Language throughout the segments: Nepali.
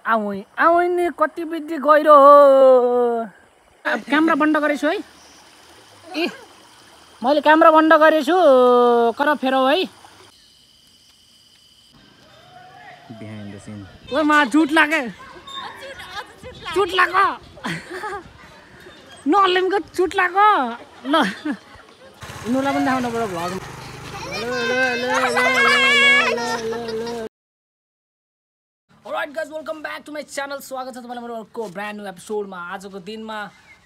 आउने कति बित्ति गहिरो क्यामेरा बन्द गरेछु है ए मैले क्यामेरा बन्द गरेछु कर फेरौ है बिहाइन्ड द सिन ओ मा झुट लाग्यो नलेमको चुट लाग्यो ल इनुलाई पनि देखाउनु पर्यो भ्लगमा alright guys welcome back to my channel स्वागत छ तपाईँलाई मेरो अर्को ब्रान्ड न्यू एपिसोडमा आजको दिनमा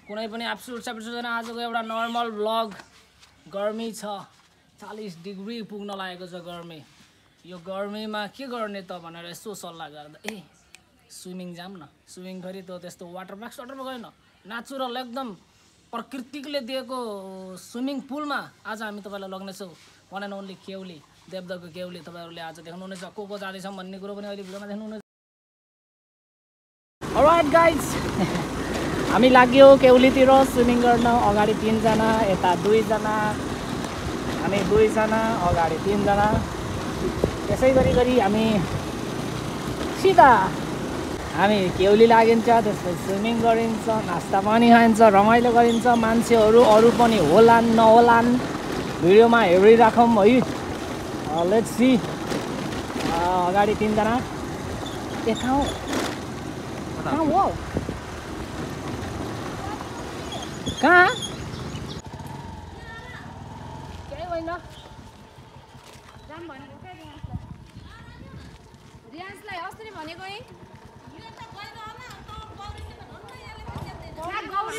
कुनै पनि एपिसोड छैन आजको एउटा नर्मल भ्लग गर्मी छ 40 डिग्री पुग्न लागेको छ गर्मी यो गर्मीमा के गर्ने त भनेर यसो सल्लाह गर्दा ए स्विमिङ जाम न स्विमिङ फेरि त त्यस्तो वाटर पार्क होइन नेचुरल एकदम प्रकृतिले दिएको स्विमिङ पुलमा आज हामी तपाईँलाई लग्नेछौँ वान एन्ड ओन्ली केउली देवदको केउली तपाईँहरूले आज देख्नुहुनेछ को जाँदैछौँ भन्ने कुरो पनि अहिले भिडियोमा देख्नुहुनेछ अलराइट गाइज हामी लाग्यो केउलीतिर स्विमिङ गर्न अगाडि 3 जना यता 2 जना हामी 2 जना अगाडि 3 जना त्यसै गरी हामी सिधा हामी केउली लागिन्छ त्यसपछि स्विमिङ गरिन्छ नास्ता पनि खाइन्छ रमाइलो गरिन्छ मान्छेहरू अरू पनि होलान् नहोलान् भिडियोमा हेरिराखौँ है लेट्स सी अगाडि 3 जना ए कहाँ हो कहाँ केही होइन रियान्सलाई अस्ति भनेको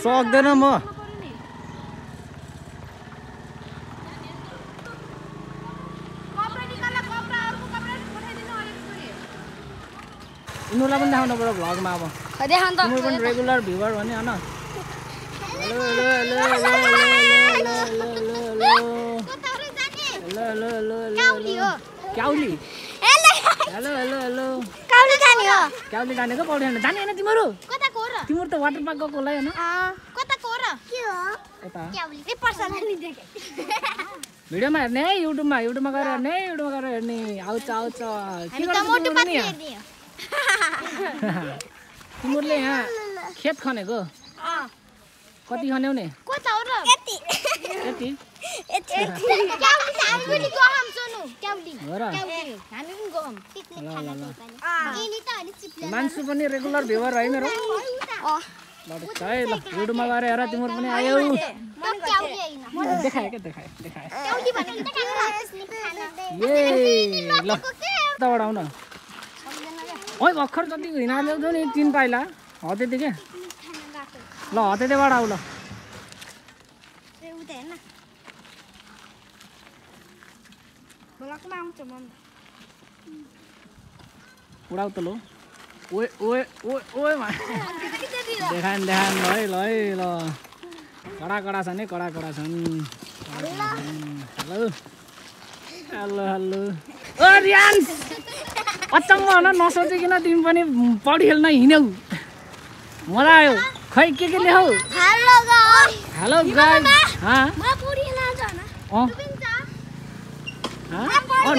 सक्दैन म इनुलाई पनि देखाउनु पर्यो भ्लगमा अब तिम्रो पनि रेगुलर भ्युवर हो नि हैन क्याउली हेलो क्याउली जाने त पौडी जाने होइन तिम्रो तिम्रो त वाटर पार्क गएको होला हैन भिडियोमा हेर्ने है युट्युबमा गएर हेर्ने आउँछ के गर्छ तिमीहरूले यहाँ खेत खनेको कति खन्यौ नि मान्छे पनि रेगुलर भ्युवर है मेरो ल युट्युबमा गएर हेर तिम्रो पनि आयौ देखाए ए ल तबाट आउन ओइ भर्खर जति हिँडाल्यौ नि 3 पाइला हो त्यति के ल हतेबाट आऊ ल उडाउ त लो ओए देखान ल कडा छन् है कडा छन् हेलो ओ रियान्स अचम्म हुन नसोचिकन तिमी पनि पौडी खेल्न हिँड्यौ मजा आयो खै के ल्याऊ हेलो गाइस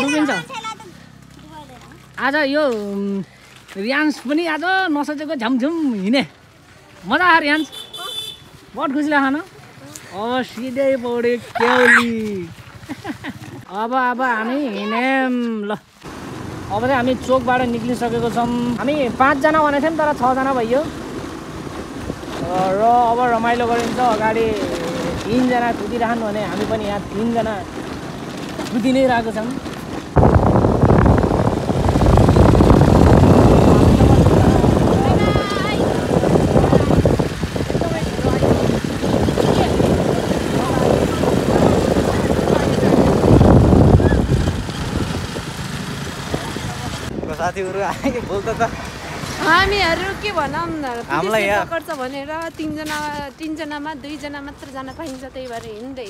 डुबिन्छ आज यो रियान्स पनि आज नसोचेको झमझम हिँडे मजा आयो रियान्स बहुत खुसी लाग्यो अब सिधै पौडी केउली अब हामी हिँड्यौँ ल अब चाहिँ हामी चोकबाट निक्लिसकेको छौँ हामी 5 जना भनेको थियौँ तर 6 जना भइयो र अब रमाइलो गरिन्छ अगाडि 3 जना कुदिरहनु भने हामी पनि यहाँ 3 जना कुदि नै रहेको छौँ साथीहरु आए बोल्दा त हामीहरु के भनौं हामीलाई यहाँ पकड्छ भनेर 3 जनामा 2 जना मात्र जान पाइन्छ त्यही भएर हिँड्दै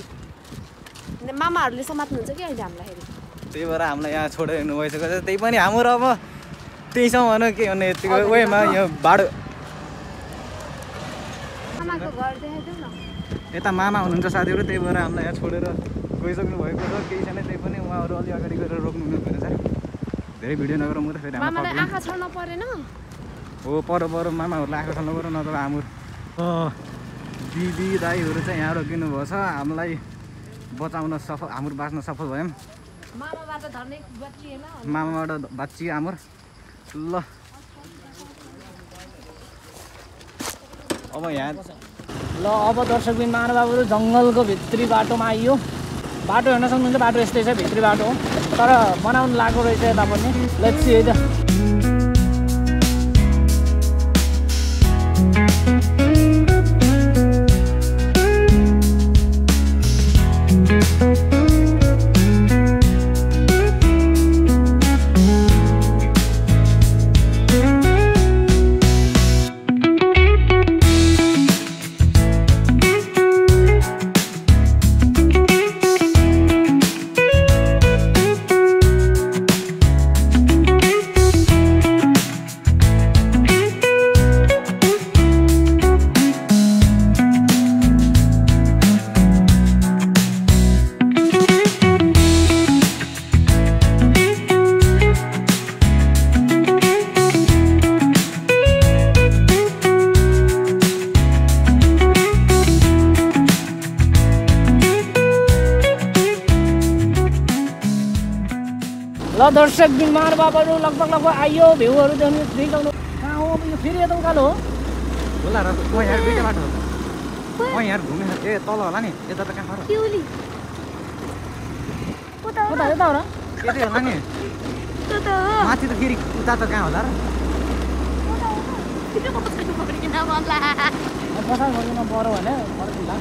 मामाहरुले समात्नुहुन्छ के अहिले हामीलाई हेरि त्यही भएर हामीलाई यहाँ छोडेर हिँड्नु भइसक्यो त्यही पनि हाम्रो अब त्यही छ भने के भन्ने यतिको वेमा यो बाडो मामाको घर देखाइदेऊ न यता मामा हुनुहुन्छ साथीहरु त्यही भएर हामीलाई यहाँ छोडेर गइसक्नु भएको छ केही छैन त्यही पनि उहाँहरु अलि अगाडि गएर रोक्नु हुनु भएछ धेरै भिडियो नगरौँ म त फेरि मामालाई आँखा छर्न परेन हो पर मामाहरूलाई आकर्षण नगर न त हाम्रो दिदी दाईहरू चाहिँ यहाँ रोकिनु भएको छ हामीलाई बचाउन सफल हाम्रो बाँच्न सफल भयौँ मामाबाट धर्ने बच्चिएन मामाबाट बाँचियो हाम्रो ल अब यहाँ ल अब दर्शकबिन महानुभावहरू जङ्गलको भित्री बाटोमा आइयो बाटो हेर्न सक्नुहुन्छ बाटो यस्तै छ भित्री बाटो हो तर बनाउनु लागेको रहेछ यता पनि लेट्स सी है त ल दर्शकबिन महानुभावहरू लगभग आइयो भ्यूहरू देख्नु कहाँ हो यो फेरि यता उकालो हो होला र म यहाँ दुईटा बाटो म यहाँ घुमेर ए तल होला नि यता त कहाँ हो कता यता हो र यतै होला नि माथि त फेरि उता त कहाँ होला र पछाडि फर्किन पऱ्यो भने फर्किँदा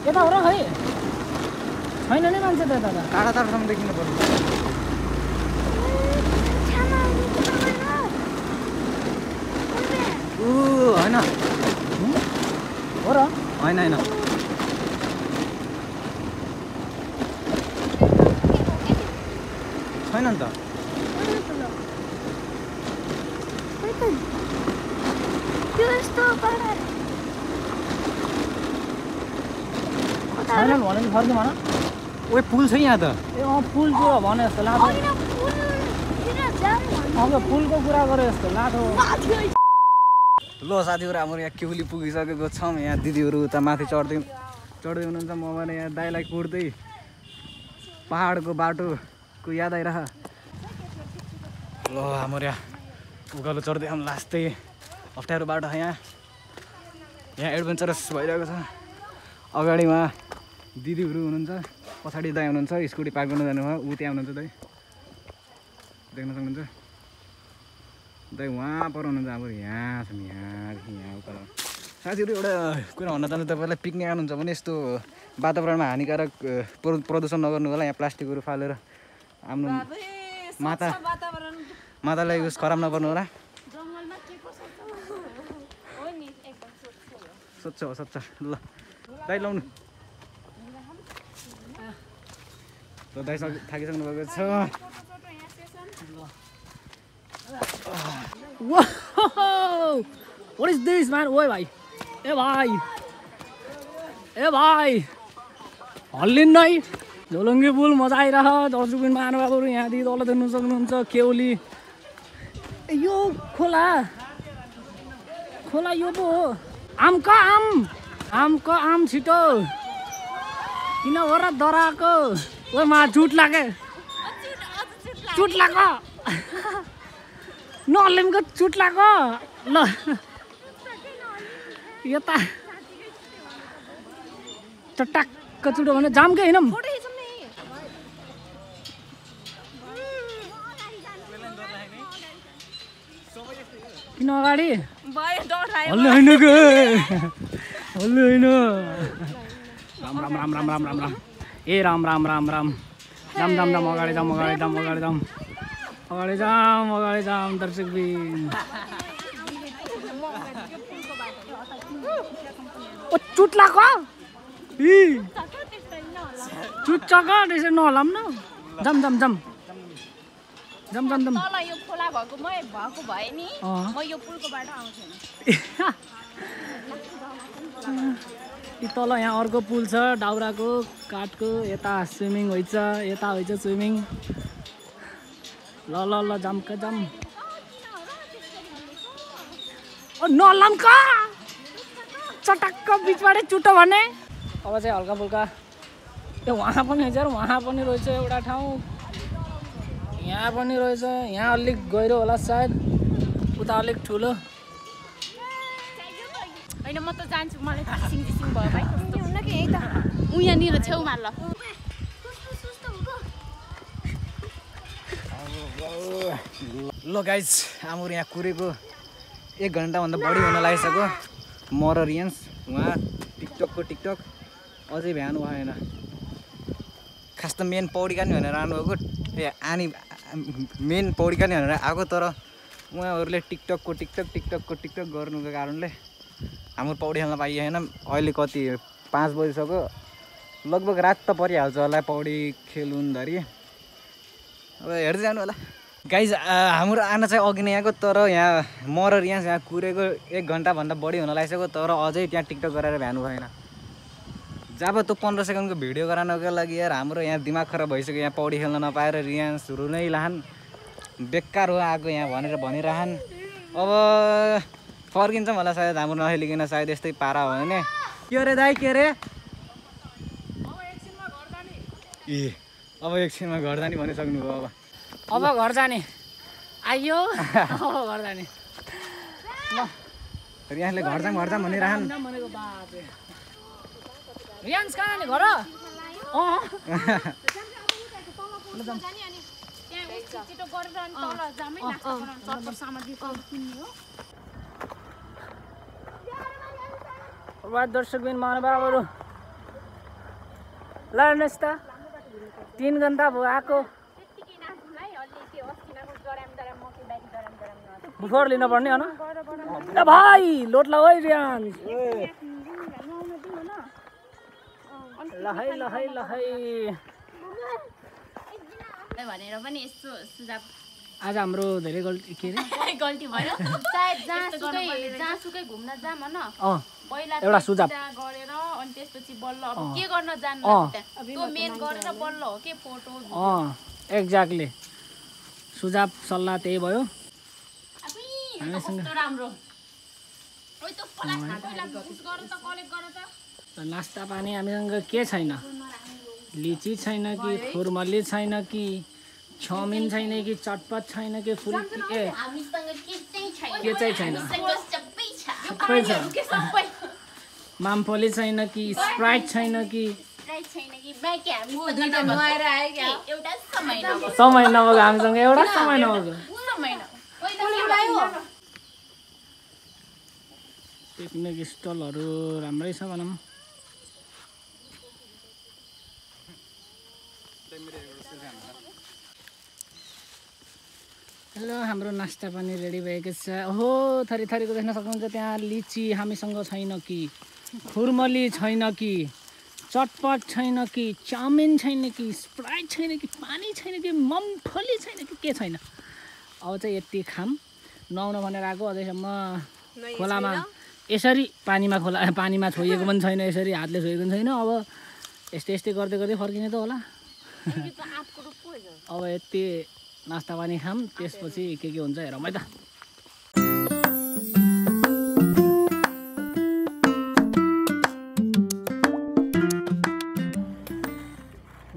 यता हो र खै छैन नि मान्छे त यता त टाढा टाढासम्म देखिनु पर्छ होइन हो र होइन होइन छैन नि त छैन भने नि फर्क्यो भन ओए पुल छ यहाँ त ए पुल कुरा भने जस्तो लाटो पुलको कुरा गरे जस्तो लाटो ल साथीहरू हाम्रो यहाँ केहुली पुगिसकेको छौँ यहाँ दिदीहरू उता माथि चढ्दै हुनुहुन्छ म भने यहाँ दाइलाई कुर्दै पहाडको बाटोको याद आइरह ल हाम्रो यहाँ उकालो चढ्दै हामी लास्टै अप्ठ्यारो बाटो यहाँ एडभेन्चरस भइरहेको छ अगाडिमा दिदीहरू हुनुहुन्छ पछाडि दाइ हुनुहुन्छ स्कुटी पार्क गर्नु जानुभयो ऊ त्यहाँ हुनुहुन्छ दाइ देख्न सक्नुहुन्छ दाइ उहाँ पर हुनुहुन्छ अब यहाँ छ यहाँदेखि यहाँ उकालो साथीहरू एउटा कुरा भन्न चाहन्छु तपाईँलाई पिकनिक आउनुहुन्छ भने यस्तो वातावरणमा हानिकारक प्रदूषण नगर्नु होला यहाँ प्लास्टिकहरू फालेर आफ्नो मातालाई उस खराब नपर्नु होला स्वच्छ हो स्वच्छ ल दाइ लाउनु त दाइ थाकिसक्नु भएको छ What is this man? ओए भाइ ए भाइ हल्लिन नै झोलुङ्गे पुल मजा आइरह दर्शकबिन महानुभावहरू यहाँदेखि तल देख्नु सक्नुहुन्छ केहुली यो खोला यो पो हो आमको आम छिटो किन हो र डराएको ओ मा चुट लाग्यो नहल्लिमको चुट लाग्यो ल यता चट्टाक्क चुटो भने जामकै होइन किन अगाडि हल्ले होइन राम ए राम जाम अगाडि जाम दर्शकबिन ओ चुट लाग्यो चुट चक्का त्यसरी नहलाम न जाम तल यो खोला भएको भए नि म यो पुलको बाटो आउँथेन ती तल यहाँ अर्को पुल छ दाउराको काठको यता स्विमिङ हुन्छ यता हुन्छ स्विमिङ ल ल ल जम्का जम नलम्का चटक्क बिचबाटै चुट्टो भने अब चाहिँ हल्का फुल्का त्यो वहाँ पनि रहेछ वहाँ पनि रहेछ एउटा ठाउँ यहाँ पनि रहेछ यहाँ अलिक गहिरो होला सायद उता अलिक ठुलो होइन म त जान्छु मलाई सिङ सिङ भयो भाइ कस्तो हुन कि यही त उ यहाँनिर छेउमा ल ल गाइज हाम्रो यहाँ कुरेको 1 घन्टाभन्दा बढी हुन लागिसक्यो म र रियन्स उहाँ टिकटक अझै भ्यानु भएन खास त मेन पौडी काट्ने भनेर आउनुभएको आनी मेन पौडी काट्ने भनेर आएको तर उहाँहरूले टिकटक गर्नुको कारणले हाम्रो पौडी खेल्न पाइएन अहिले कति 5 बजिसक्यो लगभग रात त परिहाल्छ होला पौडी खेल्नुधरि अब हेर्दै जानु होला गाइज हाम्रो आना चाहिँ अघि नै आएको तर यहाँ म र रियान्स यहाँ कुरेको 1 घन्टाभन्दा बढी हुन लागिसक्यो तर अझै त्यहाँ टिकटक गरेर भ्यानु भएन जब त्यो 15 सेकेन्डको भिडियो गराउनको लागि यार हाम्रो यहाँ दिमाग खराब भइसक्यो यहाँ पौडी खेल्न नपाएर रियान्सहरू नै लाहान बेकार हो आएको यहाँ भनेर भनिरहन् अब फर्किन्छौँ होला सायद हाम्रो नहेलिकन सायद यस्तै पारा हो भने के अरे दाइ के अरे ए अब एकछिनमा घर जाने भनिसक्नुभयो अब घर जाने आइयो अब घर जाने ल रियान्सले घर जाम भनिरहन् भनेको बाबे रियान्स कहाँ जाने घर दर्शकबिन महानुभावहरू ल हेर्नुहोस् त 3 घन्टा भयो आएको बुफर लिन पर्ने हो न भाइ लोट ल है रियान्स लहै भनेर पनि यस्तो सुझाव आज हाम्रो धेरै गल्ती के अरे गल्ती भयो सायद जहाँसुकै घुम्न जाम होइन पहिला एउटा सुझाव गरेर अनि त्यसपछि बल्ल अब के गर्न जान्न त्यो मेन गरेर बल्ल हो के फोटो एक्ज्याक्टली सुझाव सल्लाह त्यही भयो राम्रो नास्ता पानी हामीसँग के छैन लिची छैन कि खुरमली छैन कि चाउमिन छैन कि चटपट छैन कि फुल के चाहिँ छैन सबै छ मामफली छैन कि स्प्राइट छैन कि समय नभएको हामीसँग एउटा समय नभएको पिकनिक स्टलहरू राम्रै छ भनौँ हेलो हाम्रो नास्ता पनि रेडी भएको छ ओहो थरी थरीको देख्न सक्नुहुन्छ त्यहाँ लिची हामीसँग छैन कि खुरमली छैन कि चटपट छैन कि चाउमिन छैन कि स्प्राइट छैन कि पानी छैन कि ममफली छैन कि के छैन अब चाहिँ यति खाम नुहाउन भनेर आएको अझैसम्म खोलामा यसरी पानीमा छोइएको पनि छैन यसरी हातले छोएको पनि छैन अब यस्तै गर्दै गर्दै फर्किने त होला अब यति नास्ता पानी खाम त्यसपछि के हुन्छ हेरौँ है त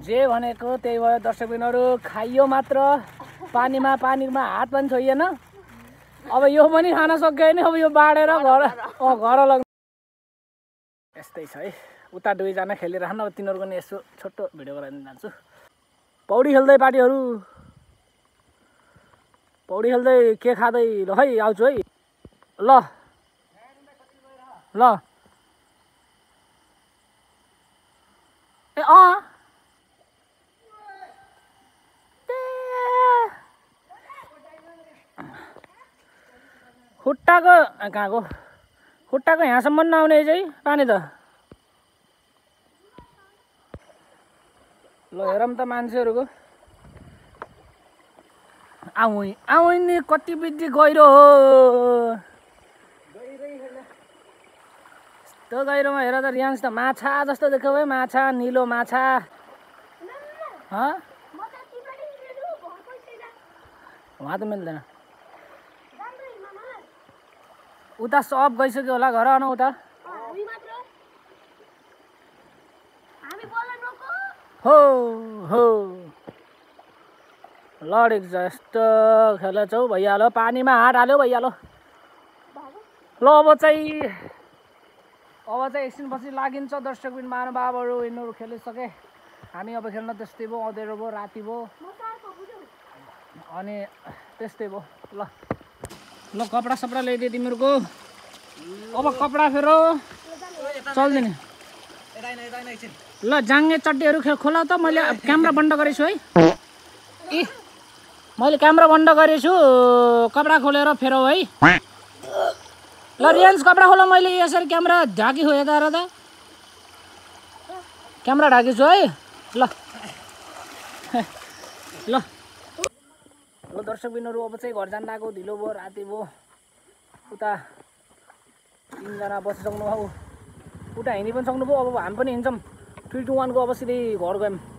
जे भनेको त्यही भयो दर्शकबिनहरू खाइयो मात्र पानीमा हात पनि छोइएन अब यो पनि खान सक्यो नि अब यो बाडेर घर लग्नु यस्तै छ है उता 2 जना खेलिरहनु अब तिनीहरूको नि यसो छोटो भिडियो गराइदिन जान्छु पौडी खेल्दै पार्टीहरू पौडी खेल्दै के खाँदै ल है आउँछु है ल ए खुट्टाको कहाँको खुट्टाको यहाँसम्म नआउने चाहिँ पानी त ल हेरौँ त मान्छेहरूको आउ नि कति बित्ति गहिरो हो त्यो गहिरोमा हेर त रियान्स त माछा जस्तो देख्यो है माछा निलो माछा वहाँ त मिल्दैन उता सब गइसक्यो होला घर न उता हो हो लडेको छ यस्तो खेलेछ हौ भइहाल्यो पानीमा हात हाल्यो भइहाल्यो ल अब चाहिँ एकछिनपछि लागिन्छ दर्शकबिन महानुभावहरू यिनीहरू खेलिसके हामी अब खेल्न त्यस्तै भयो अँधेरो भयो राति भयो अनि त्यस्तै भयो ल ल कपडा सपडा ल्याइदियो तिमीहरूको अब कपडा फेर चल्दैन ल जाङ्गे चड्डीहरू खोला त मैले क्यामेरा बन्द गरेछु है ए मैले क्यामेरा बन्द गरेछु कपडा खोलेर फेरौ है ल रियान्स कपडा खोला मैले यसरी क्यामेरा ढाकी हो यता र त क्यामेरा ढाकेछु है ल ल ल दर्शकबिनहरू अब चाहिँ घर जान लागेको ढिलो भयो राति भयो उता 3 जना बसिसक्नु भयो उता हिँडी पनि सक्नुभयो अब हामी पनि हिँड्छौँ 3 2 1 को अब सिधै घर गयौँ